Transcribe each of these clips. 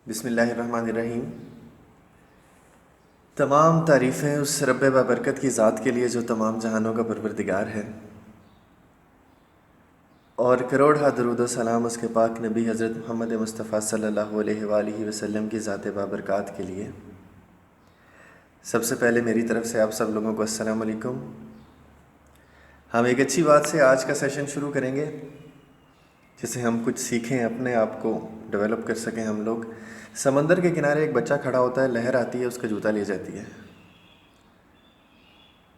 बिस्मिल्लाहिर्रहमानिर्रहीम। तमाम तारीफ़ें उस रब्बे बाबरकत की ज़ात के लिए जो तमाम जहानों का परवरदिगार है, और करोड़ हा दरूद व सलाम उसके पाक नबी हज़रत मोहम्मद मुस्तफ़ा सल्लल्लाहु अलैहि वसल्लम की ज़ात बाबरकत के लिए। सबसे पहले मेरी तरफ़ से आप सब लोगों को अस्सलाम वालेकुम। हम एक अच्छी बात से आज का सेशन शुरू करेंगे जिससे हम कुछ सीखें, अपने आप को डेवलप कर सकें हम लोग। समंदर के किनारे एक बच्चा खड़ा होता है, लहर आती है, उसका जूता ले जाती है।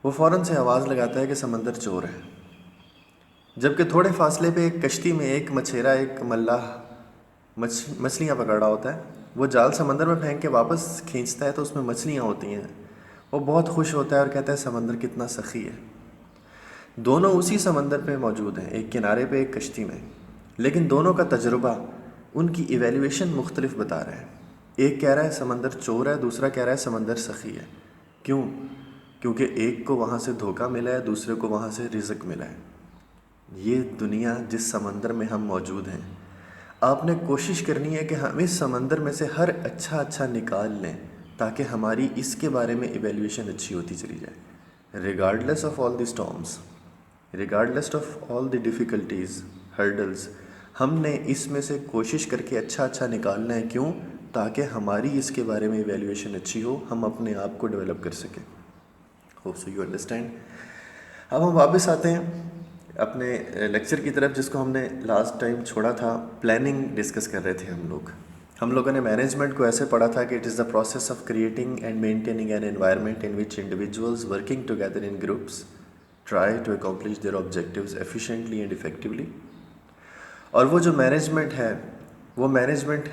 वो फ़ौरन से आवाज़ लगाता है कि समंदर चोर है। जबकि थोड़े फासले पे एक कश्ती में एक मछेरा, एक मल्लाह मछलियाँ पकड़ रहा होता है। वो जाल समंदर में फेंक के वापस खींचता है तो उसमें मछलियाँ होती हैं। वो बहुत खुश होता है और कहता है समंदर कितना सखी है। दोनों उसी समंदर पे मौजूद हैं, एक किनारे पे एक कश्ती में, लेकिन दोनों का तजुर्बा, उनकी इवेल्यूएशन मुख्तलिफ बता रहे हैं। एक कह रहा है समंदर चोर है, दूसरा कह रहा है समंदर सखी है। क्यों? क्योंकि एक को वहाँ से धोखा मिला है, दूसरे को वहाँ से रिज़्क मिला है। ये दुनिया जिस समंदर में हम मौजूद हैं, आपने कोशिश करनी है कि हम इस समंदर में से हर अच्छा निकाल लें ताकि हमारी इसके बारे में इवेल्यूएशन अच्छी होती चली जाए। Regardless of all the storms, regardless of all the difficulties, hurdles, हमने इसमें से कोशिश करके अच्छा निकालना है। क्यों? ताकि हमारी इसके बारे में इवेल्यूएशन अच्छी हो, हम अपने आप को डेवलप कर सकें। Hope so you understand. अब हम वापस आते हैं अपने लेक्चर की तरफ, जिसको हमने लास्ट टाइम छोड़ा था। प्लानिंग डिस्कस कर रहे थे हम लोगों ने मैनेजमेंट को ऐसे पढ़ा था कि it is the process of creating and maintaining an environment in which individuals working together in groups try to accomplish their objectives efficiently and effectively. और वो जो मैनेजमेंट है, वो मैनेजमेंट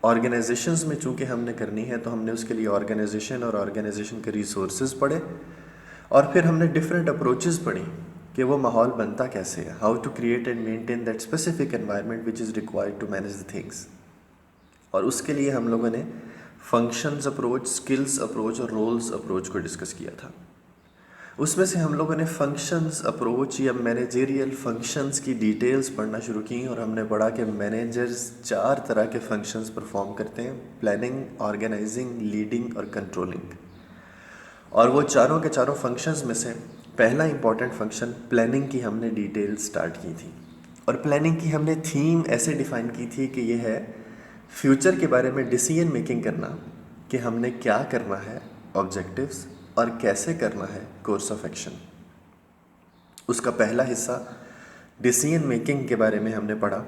ऑर्गेनाइजेशंस में चूँकि हमने करनी है, तो हमने उसके लिए ऑर्गेनाइजेशन और ऑर्गेनाइजेशन के रिसोर्सेज पढ़े, और फिर हमने डिफरेंट अप्रोचेस पढ़ी कि वो माहौल बनता कैसे है, how to create and maintain that specific environment which is required to manage the things. और उसके लिए हम लोगों ने फंक्शंस अप्रोच, स्किल्स अप्रोच और रोल्स अप्रोच को डिस्कस किया था। उसमें से हम लोगों ने फंक्शंस अप्रोच या मैनेजरियल फंक्शंस की डिटेल्स पढ़ना शुरू की, और हमने पढ़ा कि मैनेजर्स 4 तरह के फंक्शंस परफॉर्म करते हैं: प्लानिंग, ऑर्गेनाइजिंग, लीडिंग और कंट्रोलिंग। और वो चारों के चारों फंक्शंस में से पहला इंपॉर्टेंट फंक्शन प्लानिंग की हमने डिटेल स्टार्ट की थी। और प्लानिंग की हमने थीम ऐसे डिफ़ाइन की थी कि ये है फ्यूचर के बारे में डिसीजन मेकिंग करना, कि हमने क्या करना है, ऑब्जेक्टिव्स, और कैसे करना है, कोर्स ऑफ एक्शन। उसका पहला हिस्सा डिसीजन मेकिंग के बारे में हमने पढ़ा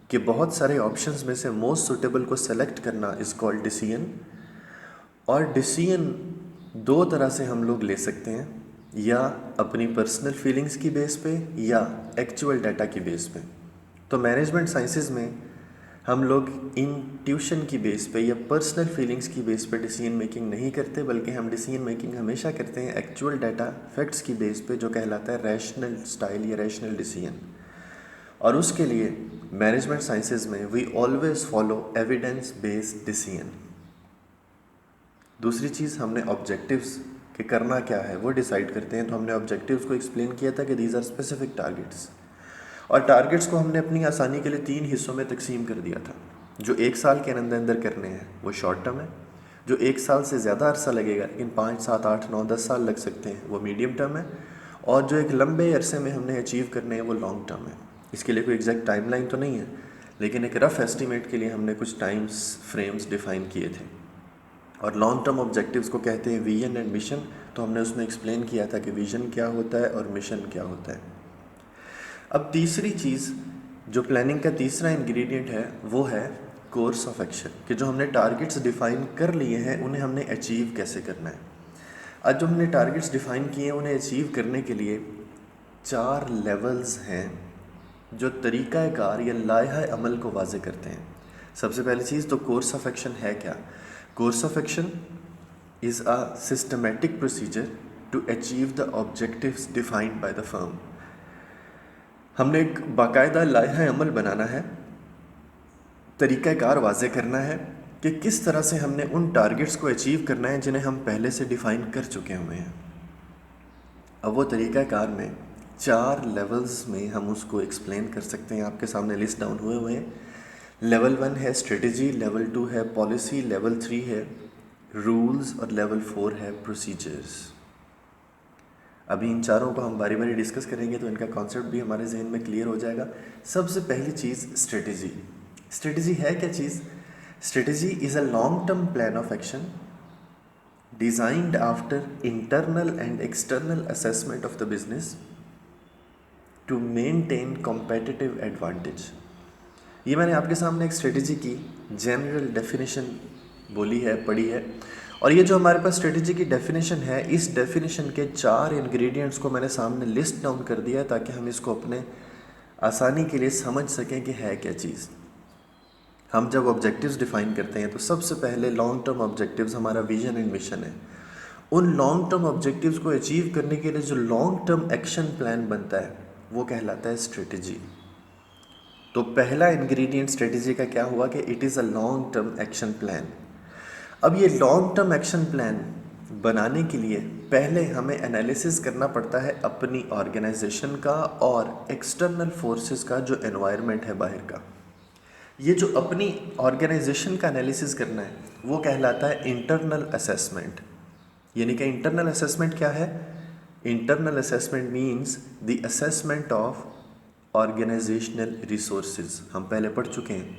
कि बहुत सारे ऑप्शंस में से मोस्ट सुटेबल को सेलेक्ट करना इज़ कॉल्ड डिसीजन। और डिसीजन 2 तरह से हम लोग ले सकते हैं, या अपनी पर्सनल फीलिंग्स की बेस पे या एक्चुअल डाटा की बेस पे। तो मैनेजमेंट साइंसेज में हम लोग इंट्यूशन की बेस पे या पर्सनल फीलिंग्स की बेस पे डिसीजन मेकिंग नहीं करते, बल्कि हम डिसीजन मेकिंग हमेशा करते हैं एक्चुअल डाटा, फैक्ट्स की बेस पे, जो कहलाता है रैशनल स्टाइल या रैशनल डिसीजन। और उसके लिए मैनेजमेंट साइंसेज में we always follow evidence based decision. दूसरी चीज़, हमने ऑब्जेक्टिव्स के करना क्या है वो डिसाइड करते हैं। तो हमने ऑब्जेक्टिव्स को एक्सप्लेन किया था कि दीज आर स्पेसिफिक टारगेट्स, और टारगेट्स को हमने अपनी आसानी के लिए 3 हिस्सों में तकसीम कर दिया था। जो 1 साल के अंदर करने हैं वो शॉर्ट टर्म है, जो 1 साल से ज़्यादा अरसा लगेगा लेकिन 5, 7, 8, 9, 10 साल लग सकते हैं, वो मीडियम टर्म है, और जो एक लंबे अरसे में हमने अचीव करने हैं वो लॉन्ग टर्म है। इसके लिए कोई एग्जैक्ट टाइमलाइन तो नहीं है, लेकिन एक रफ़ एस्टिमेट के लिए हमने कुछ टाइम्स फ्रेम्स डिफ़ाइन किए थे। और लॉन्ग टर्म ऑब्जेक्टिव्स को कहते हैं विजन एंड मिशन। तो हमने उसमें एक्सप्लेन किया था कि विजन क्या होता है और मिशन क्या होता है। अब तीसरी चीज़, जो प्लानिंग का तीसरा इंग्रेडिएंट है, वो है कोर्स ऑफ एक्शन, कि जो हमने टारगेट्स डिफ़ाइन कर लिए हैं उन्हें हमने अचीव कैसे करना है। आज जो हमने टारगेट्स डिफ़ाइन किए हैं उन्हें अचीव करने के लिए 4 लेवल्स हैं जो तरीक़ाकार या लायहा अमल को वाज़े करते हैं। सबसे पहली चीज़ तो कोर्स ऑफ एक्शन है क्या? Course of action is a systematic procedure to achieve the objectives defined by the firm. हमने एक बाकायदा लायहा अमल बनाना है, तरीक़ाकार वाज़े करना है कि किस तरह से हमने उन टारगेट्स को अचीव करना है जिन्हें हम पहले से डिफ़ाइन कर चुके हुए हैं। अब वो तरीक़ाकार में 4 लेवल्स में हम उसको एक्सप्लेन कर सकते हैं। आपके सामने लिस्ट डाउन हुए हैं। लेवल 1 है स्ट्रेटजी, लेवल 2 है पॉलिसी, लेवल 3 है रूल्स और लेवल 4 है प्रोसीजर्स। अभी इन चारों को हम बारी बारी डिस्कस करेंगे तो इनका कॉन्सेप्ट भी हमारे जहन में क्लियर हो जाएगा। सबसे पहली चीज़ स्ट्रेटजी। स्ट्रेटजी है क्या चीज़? Strategy is a long term plan of action designed after internal and external assessment of the business to maintain competitive advantage. ये मैंने आपके सामने एक स्ट्रेटजी की जनरल डेफिनेशन बोली है, पढ़ी है, और ये जो हमारे पास स्ट्रेटजी की डेफिनेशन है, इस डेफिनेशन के 4 इंग्रेडिएंट्स को मैंने सामने लिस्ट डाउन कर दिया ताकि हम इसको अपने आसानी के लिए समझ सकें कि है क्या चीज़। हम जब ऑब्जेक्टिव्स डिफाइन करते हैं तो सबसे पहले लॉन्ग टर्म ऑब्जेक्टिव्स हमारा विजन एंड मिशन है। उन लॉन्ग टर्म ऑब्जेक्टिव्स को अचीव करने के लिए जो लॉन्ग टर्म एक्शन प्लान बनता है वो कहलाता है स्ट्रेटजी। तो पहला इंग्रेडिएंट स्ट्रेटजी का क्या हुआ कि it is a long term action plan. अब ये लॉन्ग टर्म एक्शन प्लान बनाने के लिए पहले हमें एनालिसिस करना पड़ता है अपनी ऑर्गेनाइजेशन का और एक्सटर्नल फोर्सेस का, जो एनवायरनमेंट है बाहर का। ये जो अपनी ऑर्गेनाइजेशन का एनालिसिस करना है वो कहलाता है इंटरनल असेसमेंट। यानी कि इंटरनल असेसमेंट क्या है? Internal assessment means the assessment of organisational resources. हम पहले पढ़ चुके हैं,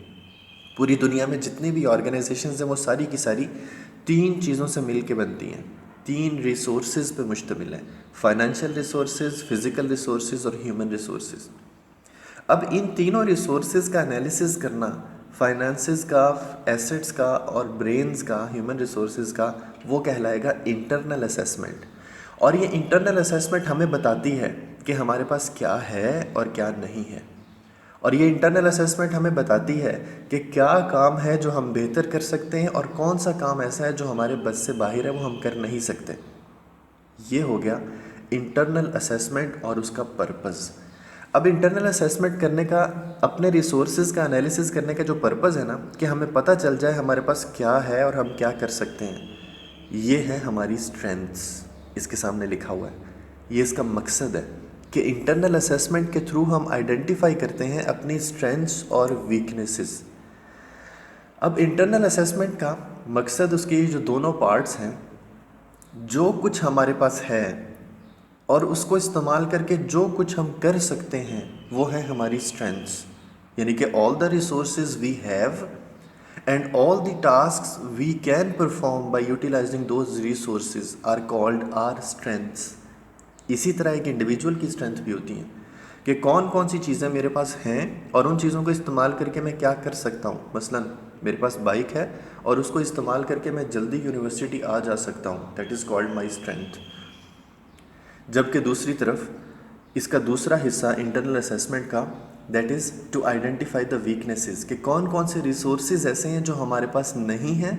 पूरी दुनिया में जितनी भी ऑर्गेनाइजेशंस हैं वो सारी की सारी 3 चीज़ों से मिल के बनती हैं, 3 रिसोर्सेज पे मुश्तमिल है: फाइनेंशियल रिसोर्सेज, फिजिकल रिसोर्सेज और ह्यूमन रिसोर्सेज। अब इन तीनों रिसोर्सेज का एनालिसिस करना, फाइनेंसेस का, एसेट्स का और ब्रेन्स का, ह्यूमन रिसोर्सेज का, वो कहलाएगा इंटरनल असेसमेंट। और ये इंटरनल असेसमेंट हमें बताती है कि हमारे पास क्या है और क्या नहीं है। और ये इंटरनल असेसमेंट हमें बताती है कि क्या काम है जो हम बेहतर कर सकते हैं और कौन सा काम ऐसा है जो हमारे बस से बाहर है, वो हम कर नहीं सकते। ये हो गया इंटरनल असेसमेंट और उसका पर्पज़। अब इंटरनल असेसमेंट करने का, अपने रिसोर्सेज का एनालिसिस करने का जो पर्पज़ है ना, कि हमें पता चल जाए हमारे पास क्या है और हम क्या कर सकते हैं, ये है हमारी स्ट्रेंथ्स। इसके सामने लिखा हुआ है, ये इसका मकसद है कि इंटरनल असेसमेंट के थ्रू हम आइडेंटिफाई करते हैं अपनी स्ट्रेंथ्स और वीकनेसेस। अब इंटरनल असेसमेंट का मकसद, उसके जो दोनों पार्ट्स हैं, जो कुछ हमारे पास है और उसको इस्तेमाल करके जो कुछ हम कर सकते हैं, वो है हमारी स्ट्रेंथ्स। यानी कि all the resources we have and all the tasks we can perform by utilising those resources are called our strengths. इसी तरह एक इंडिविजुअल की स्ट्रेंथ भी होती है कि कौन कौन सी चीज़ें मेरे पास हैं और उन चीज़ों को इस्तेमाल करके मैं क्या कर सकता हूँ। मसलन मेरे पास बाइक है और उसको इस्तेमाल करके मैं जल्दी यूनिवर्सिटी आ जा सकता हूँ, that is called my strength. जबकि दूसरी तरफ इसका दूसरा हिस्सा इंटरनल असेसमेंट का, that is to identify the weaknesses, कि कौन कौन से रिसोर्सेज ऐसे हैं जो हमारे पास नहीं हैं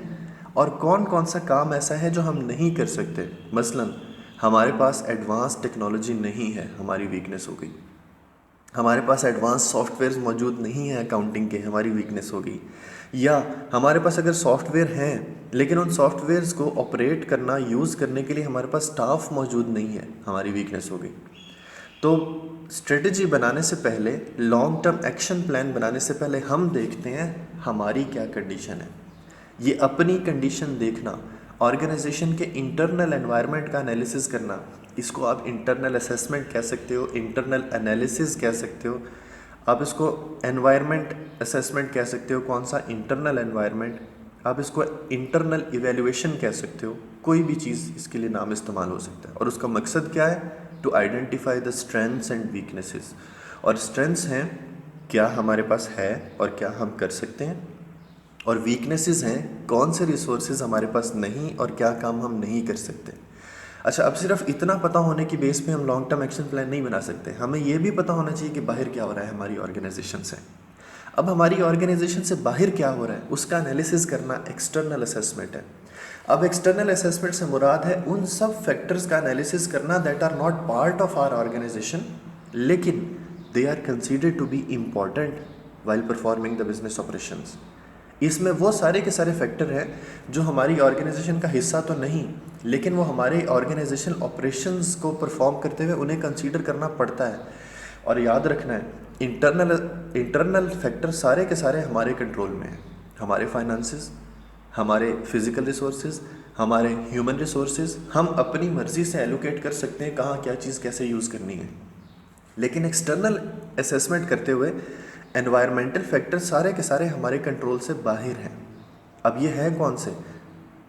और कौन कौन सा काम ऐसा है जो हम नहीं कर सकते। मसलन हमारे पास एडवांस टेक्नोलॉजी नहीं है, हमारी वीकनेस हो गई। हमारे पास एडवांस सॉफ्टवेयर मौजूद नहीं है अकाउंटिंग के, हमारी वीकनेस हो गई। या हमारे पास अगर सॉफ्टवेयर हैं लेकिन उन सॉफ्टवेयर्स को ऑपरेट करना, यूज़ करने के लिए हमारे पास स्टाफ मौजूद नहीं है, हमारी वीकनेस हो गई। तो स्ट्रेटजी बनाने से पहले, लॉन्ग टर्म एक्शन प्लान बनाने से पहले हम देखते हैं हमारी क्या कंडीशन है। ये अपनी कंडीशन देखना, ऑर्गेनाइजेशन के इंटरनल एनवायरनमेंट का एनालिसिस करना, इसको आप इंटरनल असेसमेंट कह सकते हो, इंटरनल एनालिसिस कह सकते हो, आप इसको एनवायरनमेंट असेसमेंट कह सकते हो, कौन सा इंटरनल एनवायरनमेंट, आप इसको इंटरनल इवैल्यूएशन कह सकते हो, कोई भी चीज़ इसके लिए नाम इस्तेमाल हो सकता है। और उसका मकसद क्या है? To identify the strengths and weaknesses. और स्ट्रेंथ्स हैं क्या हमारे पास है और क्या हम कर सकते हैं, और वीकनेसेस हैं कौन से रिसोर्सेज हमारे पास नहीं और क्या काम हम नहीं कर सकते। अच्छा, अब सिर्फ इतना पता होने की बेस पे हम लॉन्ग टर्म एक्शन प्लान नहीं बना सकते, हमें ये भी पता होना चाहिए कि बाहर क्या हो रहा है हमारी ऑर्गेनाइजेशन से। अब हमारी ऑर्गेनाइजेशन से बाहर क्या हो रहा है उसका एनालिसिस करना एक्सटर्नल असेसमेंट है। अब एक्सटर्नल असेसमेंट से मुराद है उन सब फैक्टर्स का एनालिसिस करना that are not part of our organisation, लेकिन they are considered to be important while performing the business operations. इसमें वो सारे के सारे फैक्टर हैं जो हमारी ऑर्गेनाइजेशन का हिस्सा तो नहीं, लेकिन वो हमारे ऑर्गेनाइजेशन ऑपरेशंस को परफॉर्म करते हुए उन्हें कंसीडर करना पड़ता है। और याद रखना है, इंटरनल फैक्टर सारे के सारे हमारे कंट्रोल में हैं। हमारे फाइनेंसेस, हमारे फिजिकल रिसोर्सेज, हमारे ह्यूमन रिसोर्सेज, हम अपनी मर्ज़ी से एलोकेट कर सकते हैं कहाँ क्या चीज़ कैसे यूज़ करनी है। लेकिन एक्सटर्नल असेसमेंट करते हुए एनवायरमेंटल फैक्टर सारे के सारे हमारे कंट्रोल से बाहर हैं। अब ये है कौन से?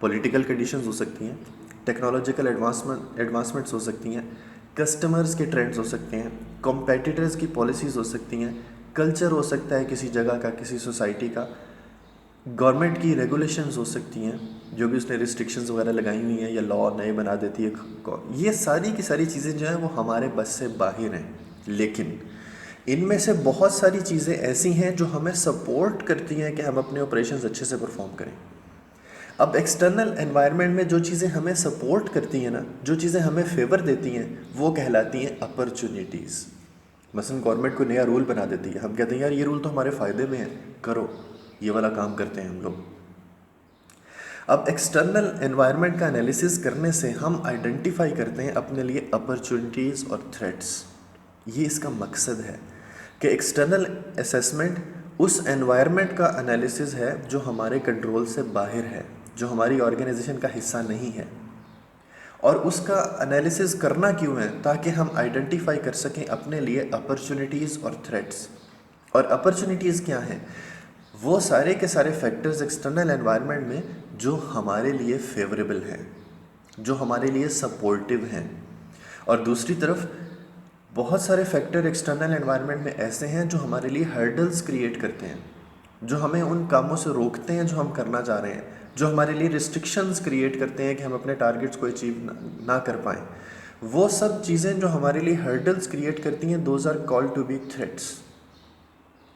पॉलिटिकल कंडीशंस हो सकती हैं, टेक्नोलॉजिकल एडवांसमेंट्स हो सकती हैं, कस्टमर्स के ट्रेंड्स हो सकते हैं, कॉम्पेटिटर्स की पॉलिसीज़ हो सकती हैं, कल्चर हो सकता है किसी जगह का, किसी सोसाइटी का, गवर्नमेंट की रेगुलेशंस हो सकती हैं जो भी उसने रिस्ट्रिक्शंस वगैरह लगाई हुई हैं या लॉ नए बना देती है। ये सारी की सारी चीज़ें जो हैं वो हमारे बस से बाहर हैं। लेकिन इनमें से बहुत सारी चीज़ें ऐसी हैं जो हमें सपोर्ट करती हैं कि हम अपने ऑपरेशंस अच्छे से परफॉर्म करें। अब एक्सटर्नल एनवायरनमेंट में जो चीज़ें हमें सपोर्ट करती हैं ना, जो चीज़ें हमें फेवर देती हैं, वो कहलाती हैं अपॉर्चुनिटीज़। मसलन गवर्नमेंट कोई नया रूल बना देती है, हम कहते हैं यार ये रूल तो हमारे फ़ायदे में है, करो, ये वाला काम करते हैं हम लोग। अब एक्सटर्नल एनवायरनमेंट का एनालिसिस करने से हम आइडेंटिफाई करते हैं अपने लिए अपॉर्चुनिटीज़ और थ्रेट्स। ये इसका मकसद है कि एक्सटर्नल असेसमेंट उस एनवायरनमेंट का एनालिसिस है जो हमारे कंट्रोल से बाहर है, जो हमारी ऑर्गेनाइजेशन का हिस्सा नहीं है। और उसका एनालिसिस करना क्यों है? ताकि हम आइडेंटिफाई कर सकें अपने लिए अपॉर्चुनिटीज़ और थ्रेट्स। और अपॉर्चुनिटीज़ क्या हैं? वो सारे के सारे फैक्टर्स एक्सटर्नल एनवायरनमेंट में जो हमारे लिए फेवरेबल हैं, जो हमारे लिए सपोर्टिव हैं। और दूसरी तरफ बहुत सारे फैक्टर एक्सटर्नल एनवायरनमेंट में ऐसे हैं जो हमारे लिए हर्डल्स क्रिएट करते हैं, जो हमें उन कामों से रोकते हैं जो हम करना चाह रहे हैं, जो हमारे लिए रिस्ट्रिक्शंस क्रिएट करते हैं कि हम अपने टारगेट्स को अचीव ना कर पाएँ। वो सब चीज़ें जो हमारे लिए हर्डल्स क्रिएट करती हैं, those are called to be threats.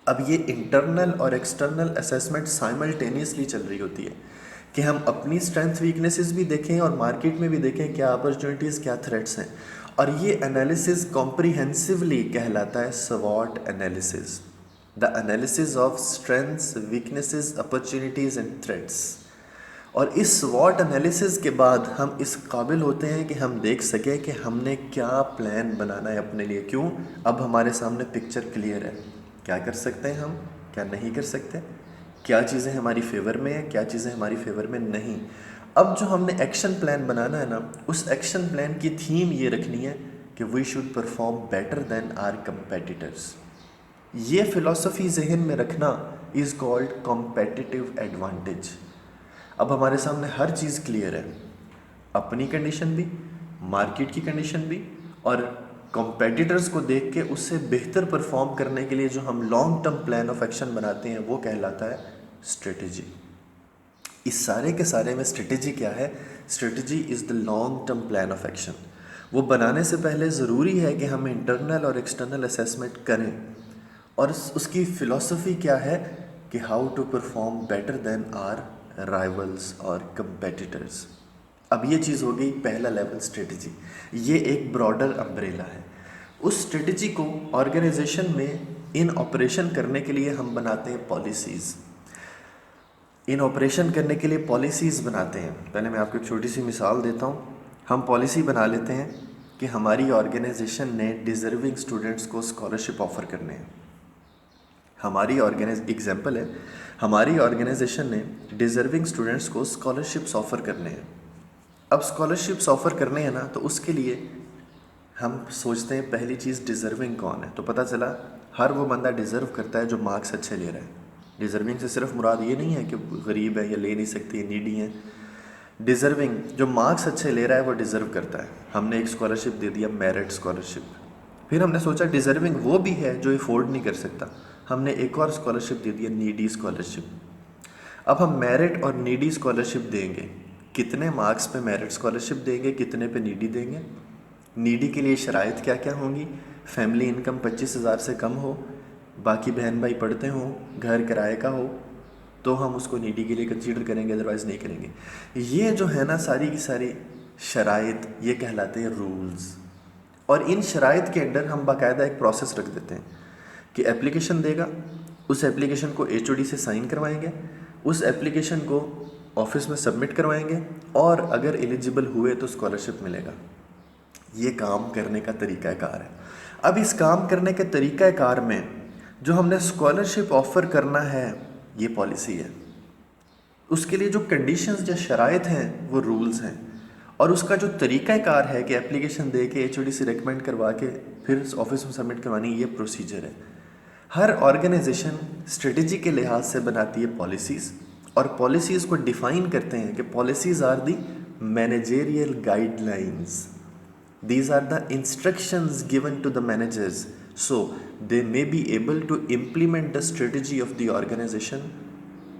अब ये इंटरनल और एक्सटर्नल असेसमेंट साइमल्टेनियसली चल रही होती है कि हम अपनी स्ट्रेंथ वीकनेसेस भी देखें और मार्केट में भी देखें क्या अपॉर्चुनिटीज़ क्या थ्रेट्स हैं। और ये एनालिसिस कॉम्प्रिहेंसिवली कहलाता है स्वॉट analysis, the analysis of strengths, weaknesses, opportunities and threats. और इस स्वॉट एनालिसिस के बाद हम इस काबिल होते हैं कि हम देख सकें कि हमने क्या प्लान बनाना है अपने लिए। क्यों? अब हमारे सामने पिक्चर क्लियर है, क्या कर सकते हैं हम, क्या नहीं कर सकते, क्या चीज़ें हमारी फेवर में हैं, क्या चीज़ें हमारी फेवर में नहीं। अब जो हमने एक्शन प्लान बनाना है ना, उस एक्शन प्लान की थीम ये रखनी है कि we should perform better than our competitors. ये फ़िलॉसफी जहन में रखना इज़ कॉल्ड कॉम्पेटिटिव एडवांटेज। अब हमारे सामने हर चीज़ क्लियर है, अपनी कंडीशन भी, मार्केट की कंडीशन भी, और कॉम्पेटिटर्स को देख के उससे बेहतर परफॉर्म करने के लिए जो हम long term plan of action बनाते हैं वो कहलाता है स्ट्रेटजी। इस सारे के सारे में स्ट्रेटजी क्या है? Strategy is the long term plan of action. वो बनाने से पहले ज़रूरी है कि हम इंटरनल और एक्सटर्नल असेसमेंट करें, और उसकी फ़िलॉसफी क्या है कि how to perform better than our rivals और कंपेटिटर्स। अब ये चीज़ हो गई पहला लेवल स्ट्रेटजी। ये एक ब्रॉडर अम्ब्रेला है। उस स्ट्रेटजी को ऑर्गेनाइजेशन में इन ऑपरेशन करने के लिए हम बनाते हैं पॉलिसीज़। इन ऑपरेशन करने के लिए पॉलिसीज़ बनाते हैं। पहले मैं आपको एक छोटी सी मिसाल देता हूँ। हम पॉलिसी बना लेते हैं कि हमारी ऑर्गेनाइजेशन ने डिज़र्विंग स्टूडेंट्स को स्कॉलरशिप ऑफ़र करने हैं। हमारी एग्जाम्पल है, हमारी ऑर्गेनाइजेशन ने डिज़र्विंग स्टूडेंट्स को स्कॉलरशिप्स ऑफ़र करने हैं। अब स्कॉलरशिप्स ऑफ़र करने हैं ना, तो उसके लिए हम सोचते हैं पहली चीज़ डिज़र्विंग कौन है। तो पता चला हर वो बंदा डिज़र्व करता है जो मार्क्स अच्छे ले रहा है। डिज़र्विंग से सिर्फ मुराद ये नहीं है कि गरीब है या ले नहीं सकती, नीडी है। डिज़र्विंग जो मार्क्स अच्छे ले रहा है वो डिज़र्व करता है। हमने एक स्कॉलरशिप दे दिया, मेरिट स्कॉलरशिप। फिर हमने सोचा डिज़र्विंग वो भी है जो अफोर्ड नहीं कर सकता, हमने एक और स्कॉलरशिप दे दिया, नीडी स्कॉलरशिप। अब हम मेरिट और नीडी स्कॉलरशिप देंगे, कितने मार्क्स पे मेरिट स्कॉलरशिप देंगे, कितने पे नीडी देंगे। नीडी के लिए शराइत क्या क्या होंगी? फैमिली इनकम 25,000 से कम हो, बाकी बहन भाई पढ़ते हों, घर किराए का हो, तो हम उसको नीडी के लिए कंसीडर करेंगे, अदरवाइज़ नहीं करेंगे। ये जो है ना सारी की सारी शराइत, ये कहलाते हैं रूल्स। और इन शराइत के अंदर हम बाकायदा एक प्रोसेस रख देते हैं कि एप्लीकेशन देगा, उस एप्लीकेशन को HOD से साइन करवाएंगे, उस एप्लीकेशन को ऑफिस में सबमिट करवाएंगे, और अगर एलिजिबल हुए तो स्कॉलरशिप मिलेगा। ये काम करने का तरीक़ाकार है। अब इस काम करने के तरीक़ाकार में जो हमने स्कॉलरशिप ऑफ़र करना है ये पॉलिसी है, उसके लिए जो कंडीशंस या शराइत हैं वो रूल्स हैं, और उसका जो तरीक़ाकार है कि एप्लीकेशन दे के एचओडी से रिकमेंड करवा के फिर ऑफिस में सबमिट करवानी, ये प्रोसीजर है। हर ऑर्गेनाइजेशन स्ट्रेटजी के लिहाज से बनाती है पॉलिसीज़, और पॉलिसीज़ को डिफ़ाइन करते हैं कि policies are the managerial guidelines, these are the instructions given to the managers so they may be able to implement the strategy of the organization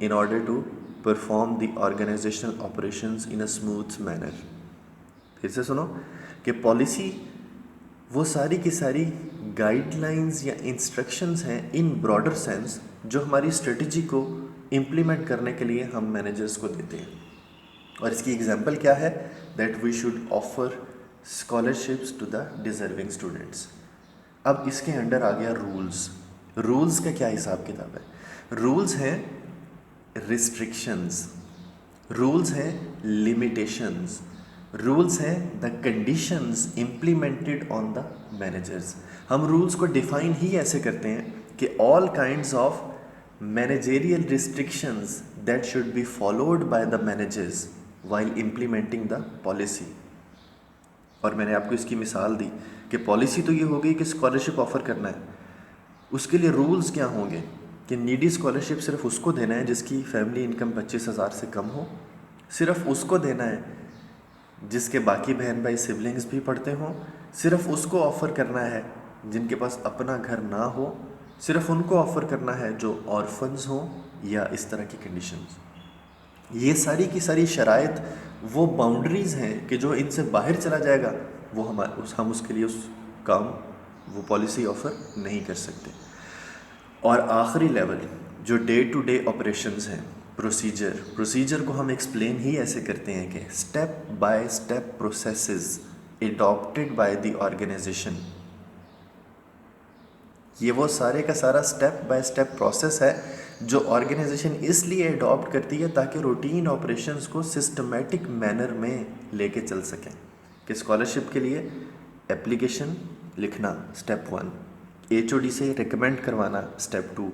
in order to perform the organizational operations in a smooth manner। फिर से सुनो कि policy वो सारी की सारी guidelines या instructions हैं इन ब्रॉडर सेंस जो हमारी स्ट्रेटजी को इम्प्लीमेंट करने के लिए हम मैनेजर्स को देते हैं। और इसकी एग्जांपल क्या है? That we should offer scholarships to the deserving students. अब इसके अंडर आ गया रूल्स। रूल्स का क्या हिसाब किताब है? रूल्स हैं रिस्ट्रिक्शंस, रूल्स हैं लिमिटेशंस, रूल्स हैं the conditions implemented on the managers. हम रूल्स को डिफाइन ही ऐसे करते हैं कि all kinds of managerial restrictions that should be followed by the managers while implementing the policy. और मैंने आपको इसकी मिसाल दी कि पॉलिसी तो ये हो गई कि स्कॉलरशिप ऑफ़र करना है, उसके लिए रूल्स क्या होंगे कि नीडी स्कॉलरशिप सिर्फ उसको देना है जिसकी फैमिली इनकम 25,000 से कम हो, सिर्फ उसको देना है जिसके बाकी बहन भाई सिबलिंग्स भी पढ़ते हों, सिर्फ उसको ऑफ़र करना है जिनके पास अपना घर ना हो, सिर्फ उनको ऑफ़र करना है जो ऑर्फन्स हों, या इस तरह की कंडीशंस। ये सारी की सारी शराइत वो बाउंड्रीज़ हैं कि जो इनसे बाहर चला जाएगा वो हम उसके लिए उस काम वो पॉलिसी ऑफ़र नहीं कर सकते। और आखिरी लेवल जो डे टू डे ऑपरेशंस हैं, प्रोसीजर को हम एक्सप्लेन ही ऐसे करते हैं कि step by step processes adopted by the organisation. ये वो सारे का सारा स्टेप बाय स्टेप प्रोसेस है जो ऑर्गेनाइजेशन इसलिए अडॉप्ट करती है ताकि रूटीन ऑपरेशंस को सिस्टमेटिक मैनर में लेके चल सकें। कि स्कॉलरशिप के लिए एप्लीकेशन लिखना स्टेप 1, एचओडी से रिकमेंड करवाना स्टेप 2,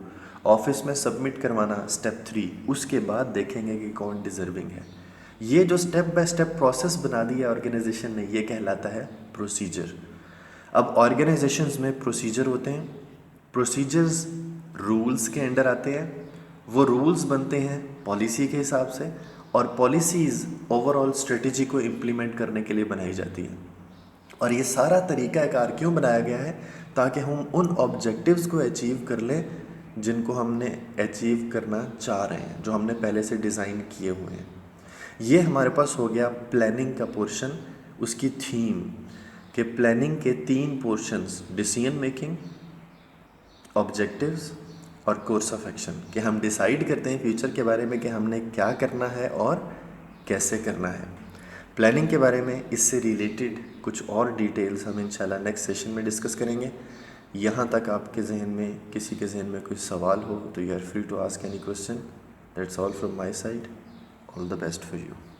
ऑफिस में सबमिट करवाना स्टेप 3, उसके बाद देखेंगे कि कौन डिज़र्विंग है। ये जो स्टेप बाय स्टेप प्रोसेस बना दिया ऑर्गेनाइजेशन ने, ये कहलाता है प्रोसीजर। अब ऑर्गेनाइजेशंस में प्रोसीजर होते हैं, प्रोसीजर्स रूल्स के अंडर आते हैं, वो रूल्स बनते हैं पॉलिसी के हिसाब से, और पॉलिसीज़ ओवरऑल स्ट्रेटजी को इम्प्लीमेंट करने के लिए बनाई जाती है। और ये सारा तरीक़ाकार क्यों बनाया गया है? ताकि हम उन ऑब्जेक्टिव्स को अचीव कर लें जिनको हमने अचीव करना चाह रहे हैं, जो हमने पहले से डिज़ाइन किए हुए हैं। ये हमारे पास हो गया प्लानिंग का पोर्शन, उसकी थीम कि प्लानिंग के 3 पोर्शंस, डिसीजन मेकिंग, ऑब्जेक्टिव्स और कोर्स ऑफ एक्शन, कि हम डिसाइड करते हैं फ्यूचर के बारे में कि हमने क्या करना है और कैसे करना है। प्लानिंग के बारे में इससे रिलेटेड कुछ और डिटेल्स हम इंशाल्लाह नेक्स्ट सेशन में डिस्कस करेंगे। यहाँ तक आपके जहन में किसी के जहन में कोई सवाल हो तो you are free to ask any question. That's all from my side. All the best for you.